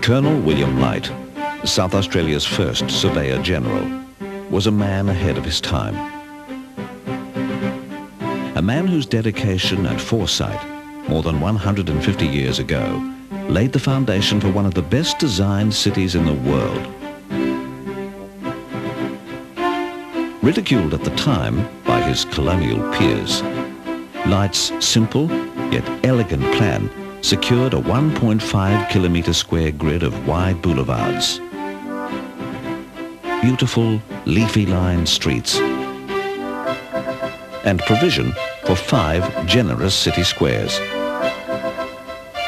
Colonel William Light, South Australia's first Surveyor General, was a man ahead of his time. A man whose dedication and foresight, more than 150 years ago, laid the foundation for one of the best designed cities in the world. Ridiculed at the time by his colonial peers, Light's simple yet elegant plan secured a 1.5 kilometre square grid of wide boulevards, beautiful leafy-lined streets, and provision for 5 generous city squares.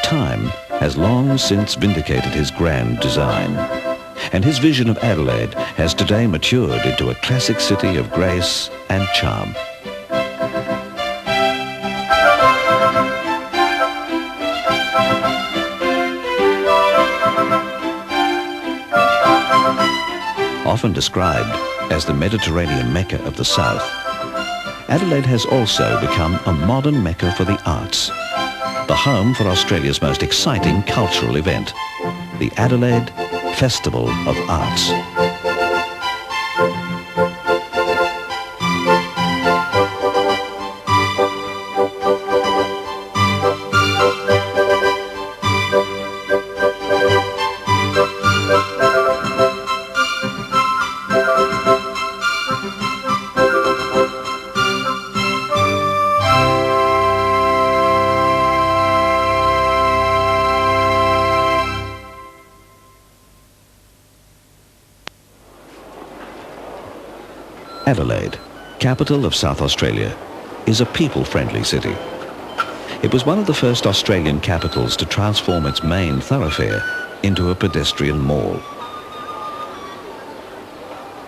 Time has long since vindicated his grand design, and his vision of Adelaide has today matured into a classic city of grace and charm. Often described as the Mediterranean Mecca of the South, Adelaide has also become a modern Mecca for the arts, the home for Australia's most exciting cultural event, the Adelaide Festival of Arts. Adelaide, capital of South Australia, is a people-friendly city. It was one of the first Australian capitals to transform its main thoroughfare into a pedestrian mall.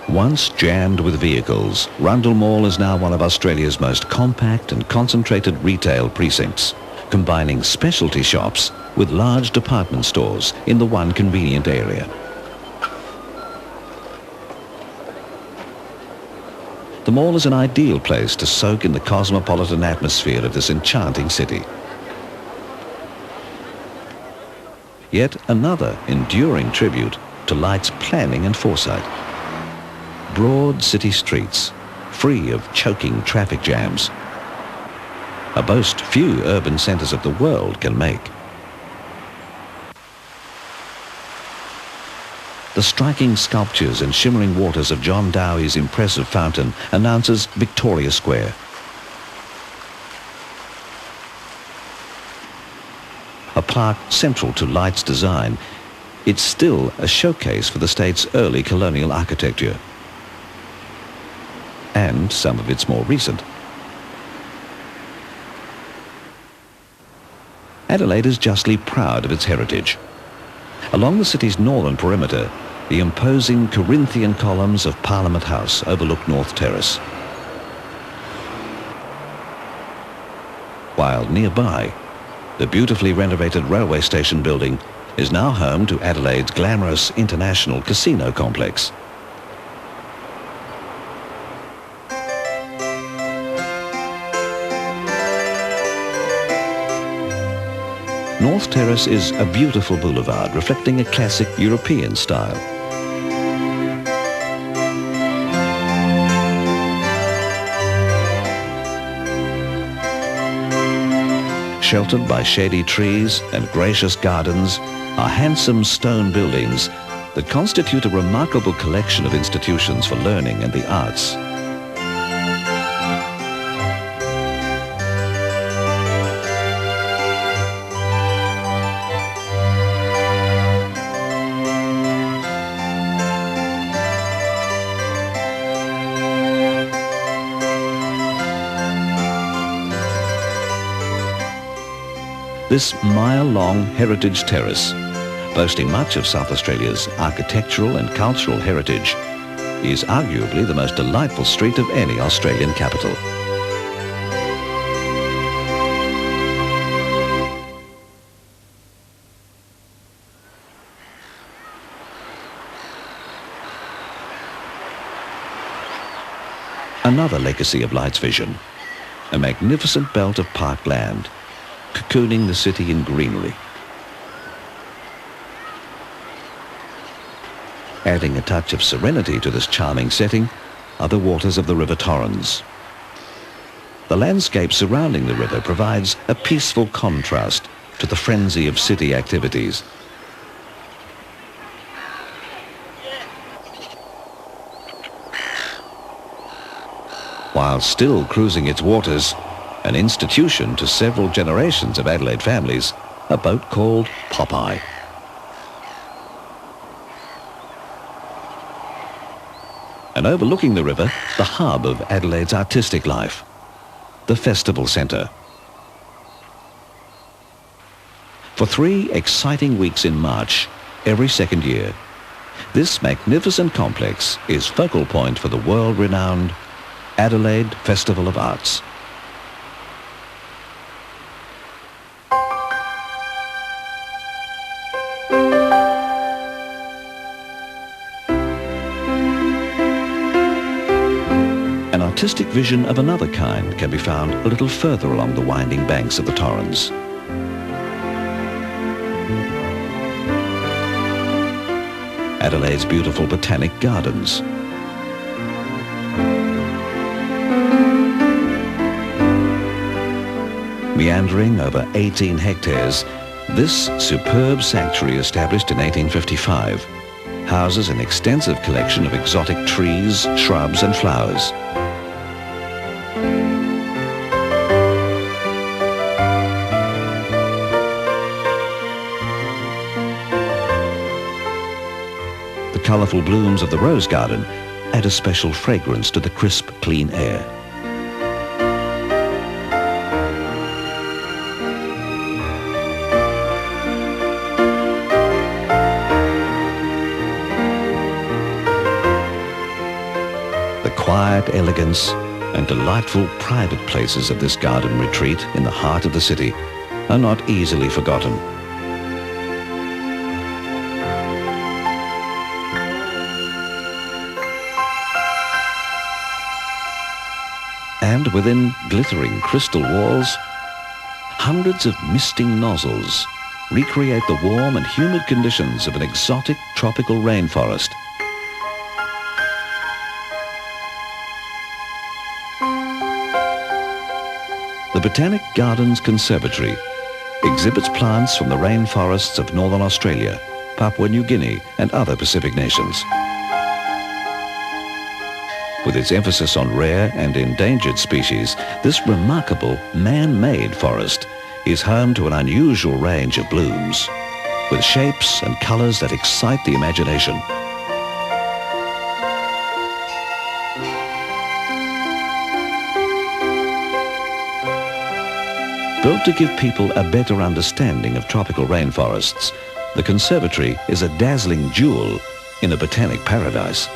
Once jammed with vehicles, Rundle Mall is now one of Australia's most compact and concentrated retail precincts, combining specialty shops with large department stores in the one convenient area. The mall is an ideal place to soak in the cosmopolitan atmosphere of this enchanting city. Yet another enduring tribute to Light's planning and foresight. Broad city streets, free of choking traffic jams, a boast few urban centres of the world can make. The striking sculptures and shimmering waters of John Dowie's impressive fountain announces Victoria Square. A park central to Light's design, it's still a showcase for the state's early colonial architecture and some of its more recent. Adelaide is justly proud of its heritage. Along the city's northern perimeter, the imposing Corinthian columns of Parliament House overlook North Terrace. While nearby, the beautifully renovated railway station building is now home to Adelaide's glamorous international casino complex. North Terrace is a beautiful boulevard reflecting a classic European style. Sheltered by shady trees and gracious gardens are handsome stone buildings that constitute a remarkable collection of institutions for learning and the arts. This mile-long heritage terrace, boasting much of South Australia's architectural and cultural heritage, is arguably the most delightful street of any Australian capital. Another legacy of Light's vision, a magnificent belt of parkland, cocooning the city in greenery. Adding a touch of serenity to this charming setting are the waters of the River Torrens. The landscape surrounding the river provides a peaceful contrast to the frenzy of city activities. While still cruising its waters, an institution to several generations of Adelaide families, a boat called Popeye. And overlooking the river, the hub of Adelaide's artistic life, the Festival Centre. For 3 exciting weeks in March, every second year, this magnificent complex is focal point for the world-renowned Adelaide Festival of Arts. An artistic vision of another kind can be found a little further along the winding banks of the Torrens. Adelaide's beautiful botanic gardens. Meandering over 18 hectares, this superb sanctuary, established in 1855, houses an extensive collection of exotic trees, shrubs and flowers. The colourful blooms of the rose garden add a special fragrance to the crisp, clean air. Quiet elegance and delightful private places of this garden retreat in the heart of the city are not easily forgotten. And within glittering crystal walls, hundreds of misting nozzles recreate the warm and humid conditions of an exotic tropical rainforest. The Botanic Gardens Conservatory exhibits plants from the rainforests of Northern Australia, Papua New Guinea and other Pacific nations. With its emphasis on rare and endangered species, this remarkable man-made forest is home to an unusual range of blooms, with shapes and colours that excite the imagination. Built to give people a better understanding of tropical rainforests, the conservatory is a dazzling jewel in a botanic paradise.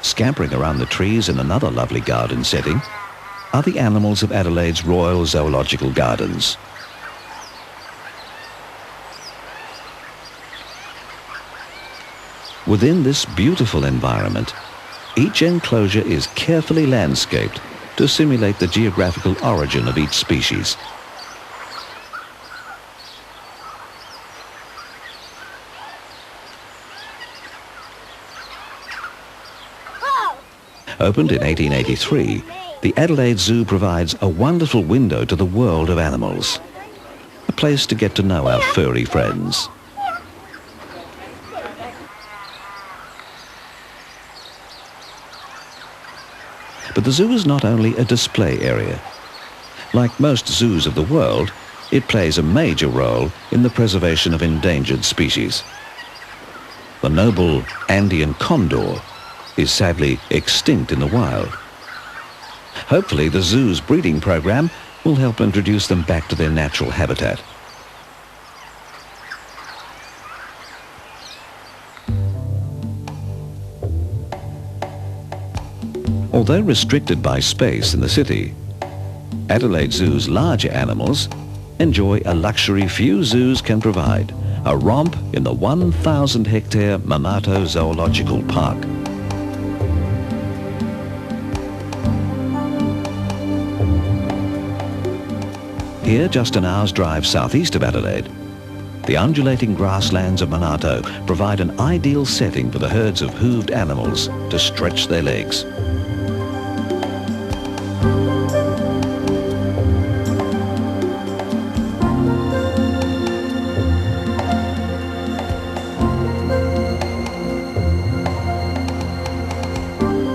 Scampering around the trees in another lovely garden setting are the animals of Adelaide's Royal Zoological Gardens. Within this beautiful environment, each enclosure is carefully landscaped to simulate the geographical origin of each species. Opened in 1883, the Adelaide Zoo provides a wonderful window to the world of animals, a place to get to know our furry friends. But the zoo is not only a display area. Like most zoos of the world, it plays a major role in the preservation of endangered species. The noble Andean condor is sadly extinct in the wild. Hopefully the zoo's breeding program will help introduce them back to their natural habitat. Although restricted by space in the city, Adelaide Zoo's larger animals enjoy a luxury few zoos can provide, a romp in the 1,000-hectare Mamato Zoological Park. Here, just an hour's drive southeast of Adelaide, the undulating grasslands of Monarto provide an ideal setting for the herds of hooved animals to stretch their legs.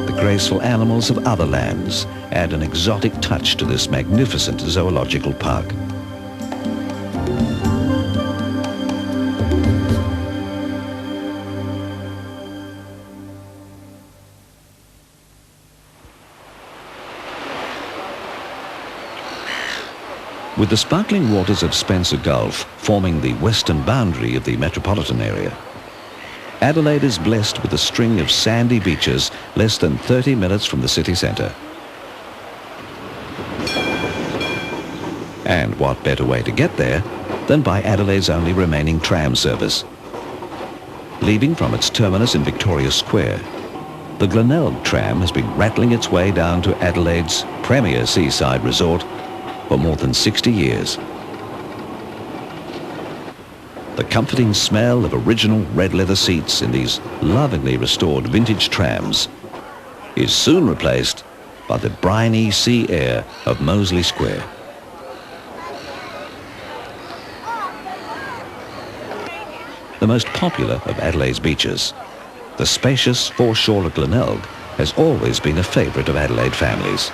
The graceful animals of other lands add an exotic touch to this magnificent zoological park. With the sparkling waters of Spencer Gulf forming the western boundary of the metropolitan area, Adelaide is blessed with a string of sandy beaches less than 30 minutes from the city centre. And what better way to get there than by Adelaide's only remaining tram service. Leaving from its terminus in Victoria Square, the Glenelg tram has been rattling its way down to Adelaide's premier seaside resort for more than 60 years. The comforting smell of original red leather seats in these lovingly restored vintage trams is soon replaced by the briny sea air of Moseley Square. The most popular of Adelaide's beaches, the spacious foreshore of Glenelg, has always been a favourite of Adelaide families.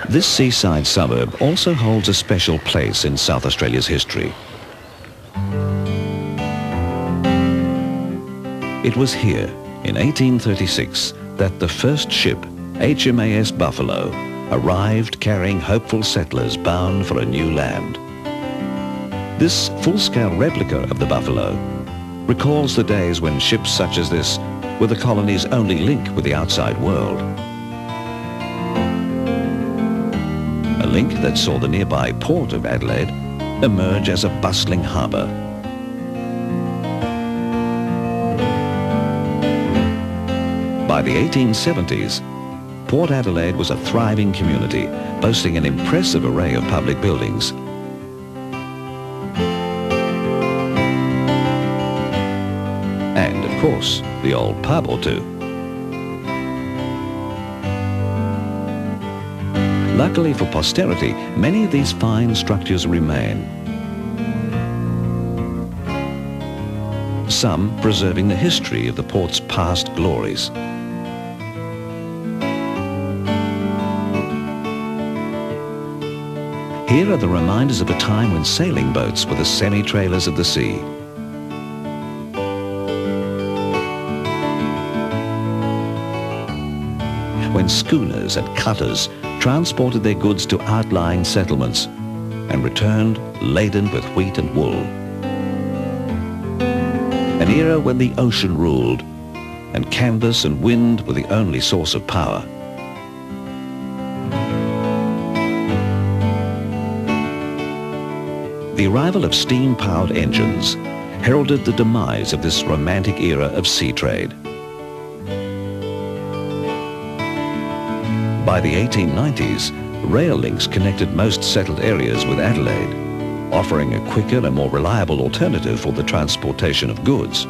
This seaside suburb also holds a special place in South Australia's history. It was here, in 1836, that the first ship, HMAS Buffalo, arrived carrying hopeful settlers bound for a new land. This full-scale replica of the Buffalo recalls the days when ships such as this were the colony's only link with the outside world. A link that saw the nearby port of Adelaide emerge as a bustling harbour. By the 1870s, Port Adelaide was a thriving community, boasting an impressive array of public buildings. And, of course, the old pub or two. Luckily for posterity, many of these fine structures remain. Some preserving the history of the port's past glories. Here are the reminders of a time when sailing boats were the semi-trailers of the sea. When schooners and cutters transported their goods to outlying settlements and returned laden with wheat and wool. An era when the ocean ruled and canvas and wind were the only source of power. The arrival of steam-powered engines heralded the demise of this romantic era of sea trade. By the 1890s, rail links connected most settled areas with Adelaide, offering a quicker and more reliable alternative for the transportation of goods.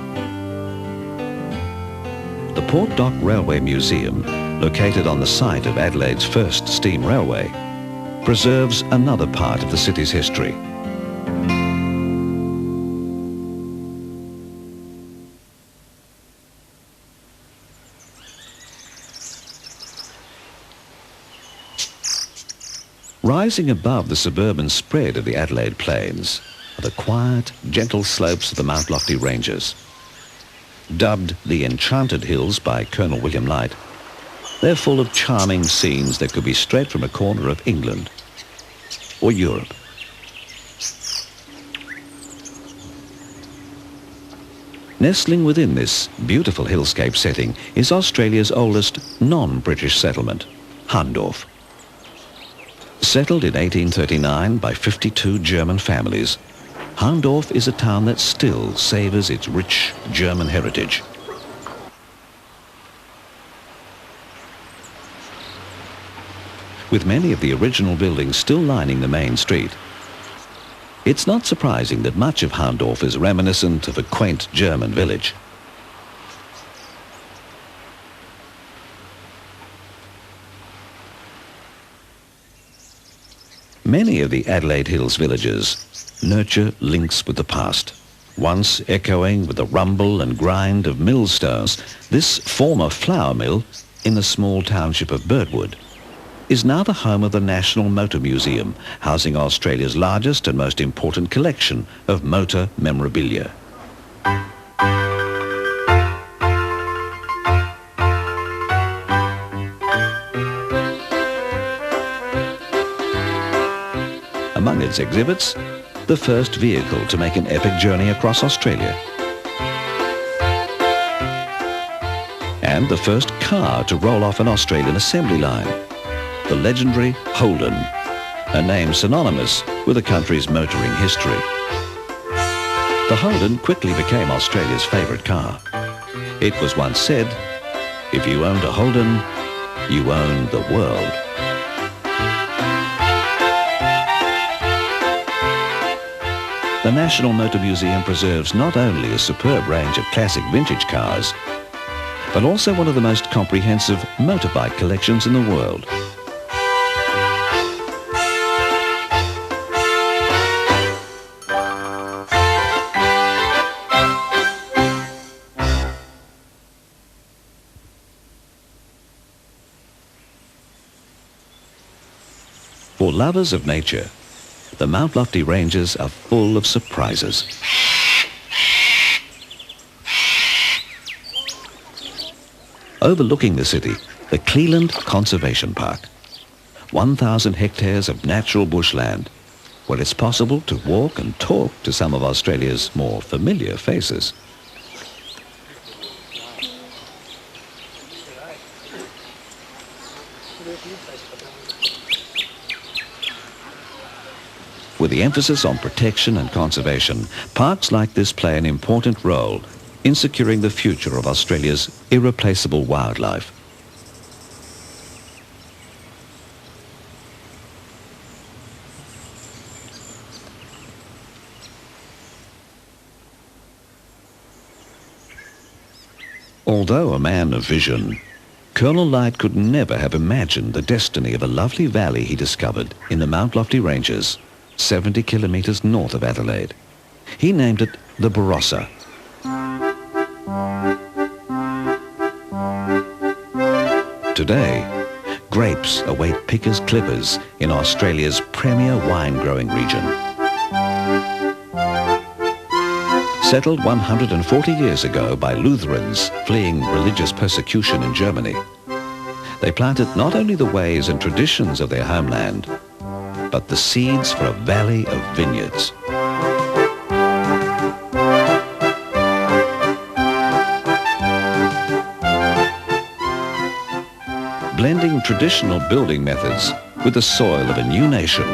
The Port Dock Railway Museum, located on the site of Adelaide's first steam railway, preserves another part of the city's history. Rising above the suburban spread of the Adelaide Plains are the quiet, gentle slopes of the Mount Lofty Ranges. Dubbed the Enchanted Hills by Colonel William Light, they're full of charming scenes that could be straight from a corner of England or Europe. Nestling within this beautiful hillscape setting is Australia's oldest non-British settlement, Hahndorf. Settled in 1839 by 52 German families, Hahndorf is a town that still savours its rich German heritage. with many of the original buildings still lining the main street. It's not surprising that much of Haundorf is reminiscent of a quaint German village. Many of the Adelaide Hills villages nurture links with the past. Once echoing with the rumble and grind of millstones, this former flour mill in the small township of Birdwood is now the home of the National Motor Museum, housing Australia's largest and most important collection of motor memorabilia. Among its exhibits, the first vehicle to make an epic journey across Australia, and the first car to roll off an Australian assembly line, the legendary Holden, a name synonymous with the country's motoring history. The Holden quickly became Australia's favourite car. It was once said, if you owned a Holden, you owned the world. The National Motor Museum preserves not only a superb range of classic vintage cars, but also one of the most comprehensive motorbike collections in the world. For lovers of nature, the Mount Lofty Ranges are full of surprises. Overlooking the city, the Cleland Conservation Park, 1,000 hectares of natural bushland, where it's possible to walk and talk to some of Australia's more familiar faces. With the emphasis on protection and conservation, parks like this play an important role in securing the future of Australia's irreplaceable wildlife. Although a man of vision, Colonel Light could never have imagined the destiny of a lovely valley he discovered in the Mount Lofty Ranges, 70 kilometres north of Adelaide. He named it the Barossa. Today, grapes await pickers clippers in Australia's premier wine-growing region. Settled 140 years ago by Lutherans fleeing religious persecution in Germany, they planted not only the ways and traditions of their homeland, but the seeds for a valley of vineyards. Blending traditional building methods with the soil of a new nation,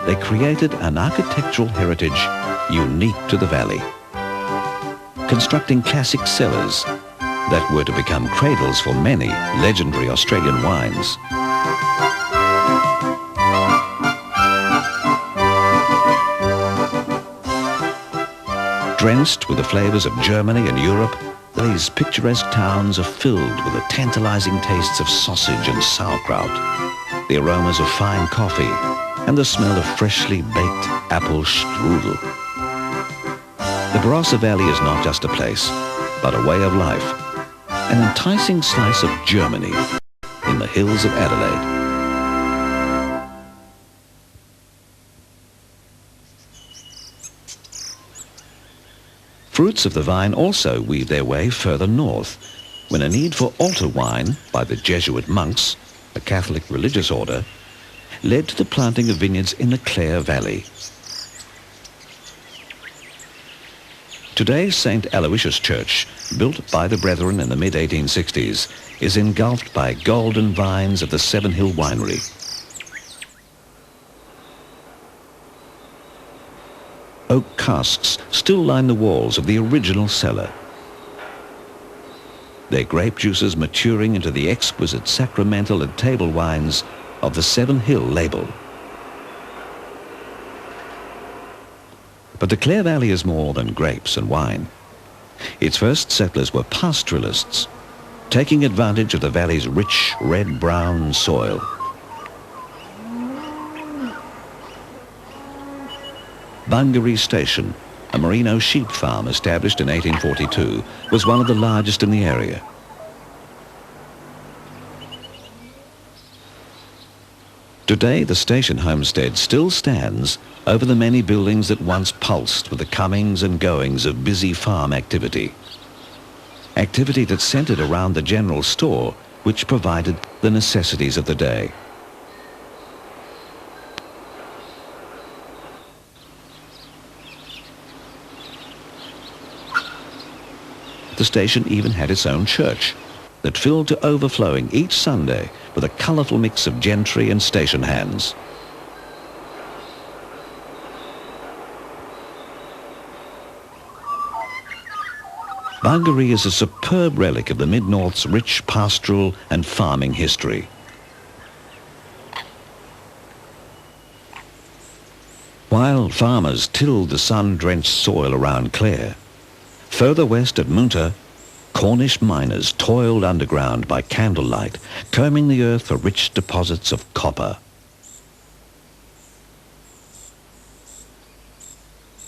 they created an architectural heritage unique to the valley, constructing classic cellars that were to become cradles for many legendary Australian wines. Drenched with the flavours of Germany and Europe, these picturesque towns are filled with the tantalising tastes of sausage and sauerkraut, the aromas of fine coffee, and the smell of freshly baked apple strudel. The Barossa Valley is not just a place, but a way of life, an enticing slice of Germany in the hills of Adelaide. Fruits of the vine also weave their way further north, when a need for altar wine by the Jesuit monks, a Catholic religious order, led to the planting of vineyards in the Clare Valley. Today, St. Aloysius Church, built by the Brethren in the mid-1860s, is engulfed by golden vines of the Seven Hill Winery. Oak casks still line the walls of the original cellar, their grape juices maturing into the exquisite sacramental and table wines of the Seven Hill label. But the Clare Valley is more than grapes and wine. Its first settlers were pastoralists, taking advantage of the valley's rich red-brown soil. Bungaree Station, a merino sheep farm established in 1842, was one of the largest in the area. Today, the station homestead still stands over the many buildings that once pulsed with the comings and goings of busy farm activity. Activity that centered around the general store, which provided the necessities of the day. The station even had its own church that filled to overflowing each Sunday with a colourful mix of gentry and station hands. Bungaree is a superb relic of the Mid-North's rich pastoral and farming history. While farmers tilled the sun-drenched soil around Clare, further west at Moonta, Cornish miners toiled underground by candlelight, combing the earth for rich deposits of copper.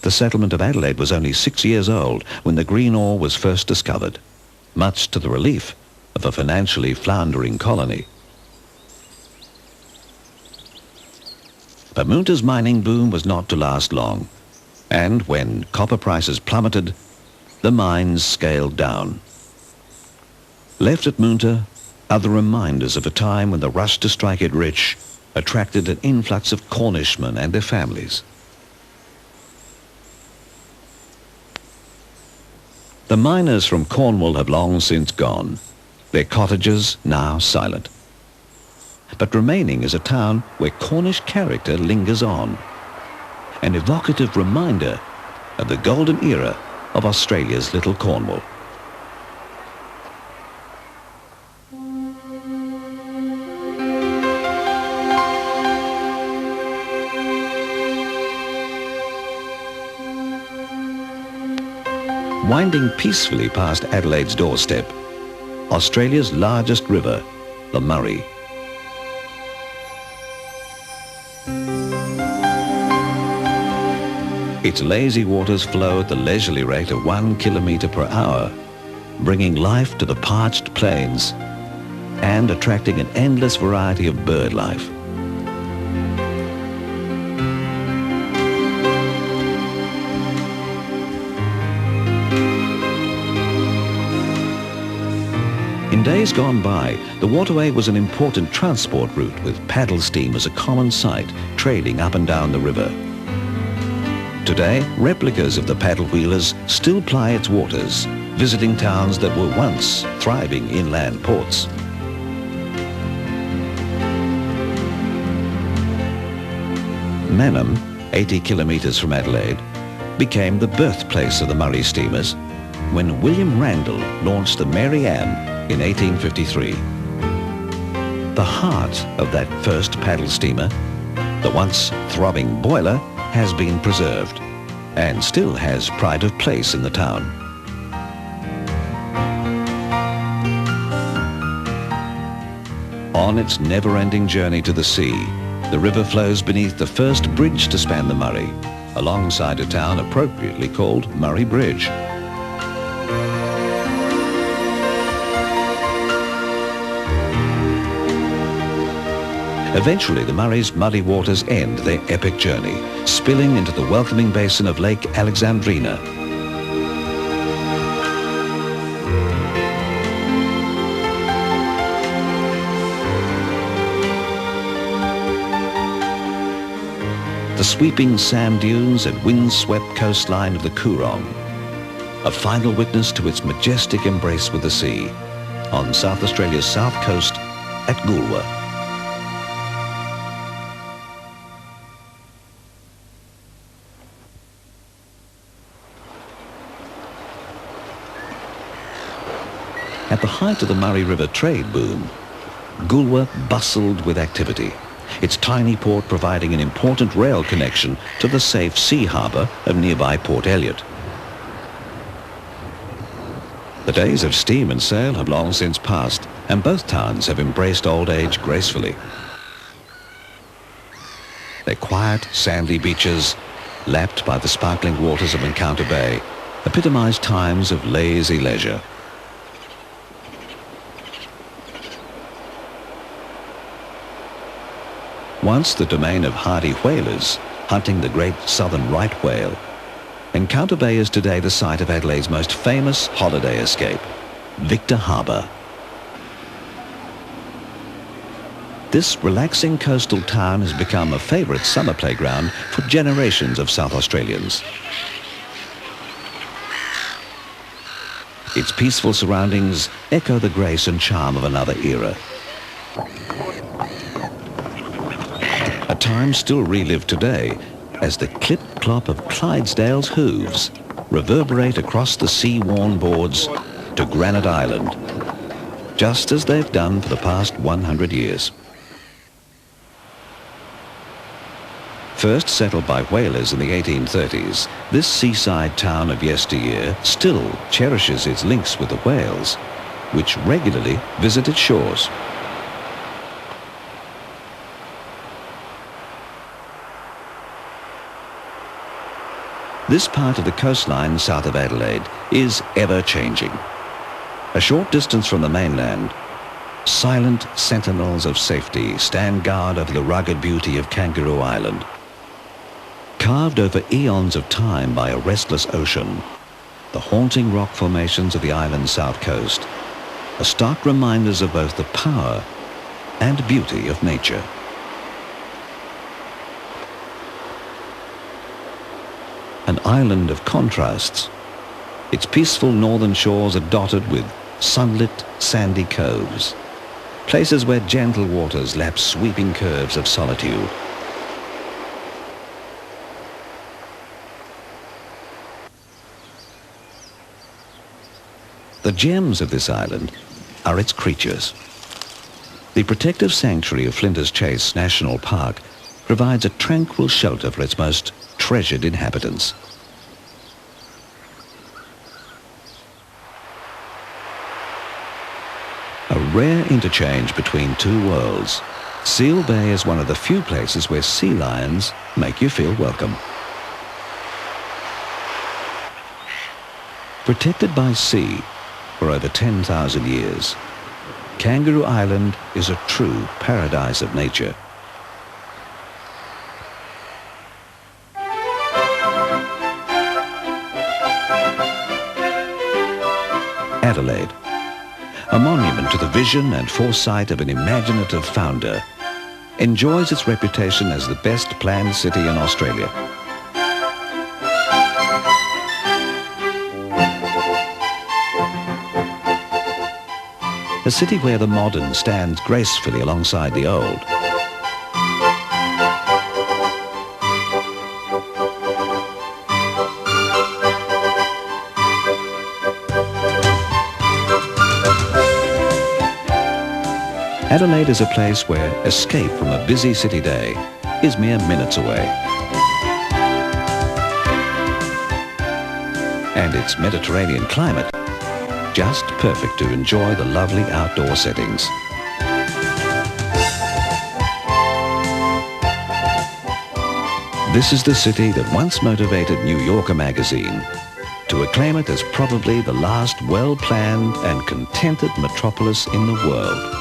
The settlement of Adelaide was only 6 years old when the green ore was first discovered, much to the relief of a financially floundering colony. But Moonta's mining boom was not to last long, and when copper prices plummeted, the mines scaled down. Left at Moonta are the reminders of a time when the rush to strike it rich attracted an influx of Cornishmen and their families. The miners from Cornwall have long since gone, their cottages now silent. But remaining is a town where Cornish character lingers on, an evocative reminder of the golden era of Australia's little Cornwall. Winding peacefully past Adelaide's doorstep, Australia's largest river, the Murray. Its lazy waters flow at the leisurely rate of 1 kilometre per hour, bringing life to the parched plains and attracting an endless variety of bird life. In days gone by, the waterway was an important transport route with paddle steam as a common sight, trading up and down the river. Today, replicas of the paddle wheelers still ply its waters, visiting towns that were once thriving inland ports. Mannum, 80 kilometres from Adelaide, became the birthplace of the Murray steamers when William Randall launched the Mary Ann in 1853. The heart of that first paddle steamer, the once throbbing boiler, has been preserved and still has pride of place in the town. On its never-ending journey to the sea, the river flows beneath the first bridge to span the Murray, alongside a town appropriately called Murray Bridge. Eventually, the Murray's muddy waters end their epic journey, spilling into the welcoming basin of Lake Alexandrina. The sweeping sand dunes and wind-swept coastline of the Coorong, a final witness to its majestic embrace with the sea, on South Australia's south coast at Goolwa. At the height of the Murray River trade boom, Goolwa bustled with activity, its tiny port providing an important rail connection to the safe sea harbour of nearby Port Elliot. The days of steam and sail have long since passed, and both towns have embraced old age gracefully. Their quiet, sandy beaches, lapped by the sparkling waters of Encounter Bay, epitomise times of lazy leisure. Once the domain of hardy whalers hunting the great southern right whale, Encounter Bay is today the site of Adelaide's most famous holiday escape, Victor Harbour. This relaxing coastal town has become a favourite summer playground for generations of South Australians. Its peaceful surroundings echo the grace and charm of another era. A time still relived today as the clip-clop of Clydesdale's hooves reverberate across the sea-worn boards to Granite Island, just as they've done for the past 100 years. First settled by whalers in the 1830s, this seaside town of yesteryear still cherishes its links with the whales, which regularly visit its shores. This part of the coastline south of Adelaide is ever-changing. A short distance from the mainland, silent sentinels of safety stand guard over the rugged beauty of Kangaroo Island. Carved over eons of time by a restless ocean, the haunting rock formations of the island's south coast are stark reminders of both the power and beauty of nature. An island of contrasts, its peaceful northern shores are dotted with sunlit, sandy coves, places where gentle waters lap sweeping curves of solitude. The gems of this island are its creatures. The protective sanctuary of Flinders Chase National Park provides a tranquil shelter for its most treasured inhabitants. A rare interchange between two worlds, Seal Bay is one of the few places where sea lions make you feel welcome. Protected by sea for over 10,000 years, Kangaroo Island is a true paradise of nature. Adelaide, a monument to the vision and foresight of an imaginative founder, enjoys its reputation as the best planned city in Australia. A city where the modern stands gracefully alongside the old. Adelaide is a place where escape from a busy city day is mere minutes away. And its Mediterranean climate, just perfect to enjoy the lovely outdoor settings. This is the city that once motivated New Yorker magazine to acclaim it as probably the last well-planned and contented metropolis in the world.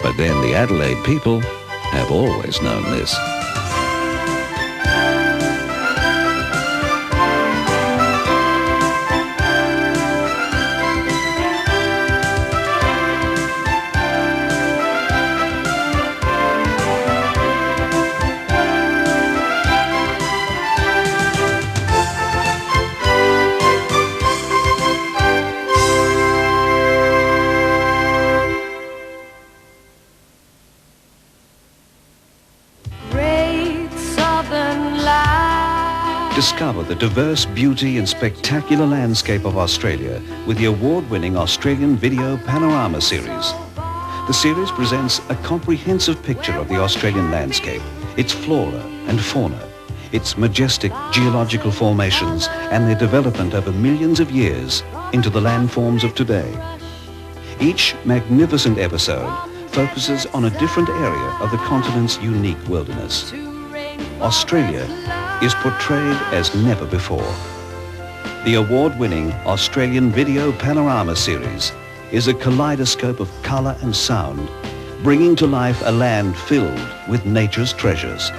But then the Adelaide people have always known this. Discover the diverse beauty and spectacular landscape of Australia with the award-winning Australian Video Panorama Series. The series presents a comprehensive picture of the Australian landscape, its flora and fauna, its majestic geological formations and their development over millions of years into the landforms of today. Each magnificent episode focuses on a different area of the continent's unique wilderness. Australia is portrayed as never before. The award-winning Australian Video Panorama series is a kaleidoscope of colour and sound, bringing to life a land filled with nature's treasures.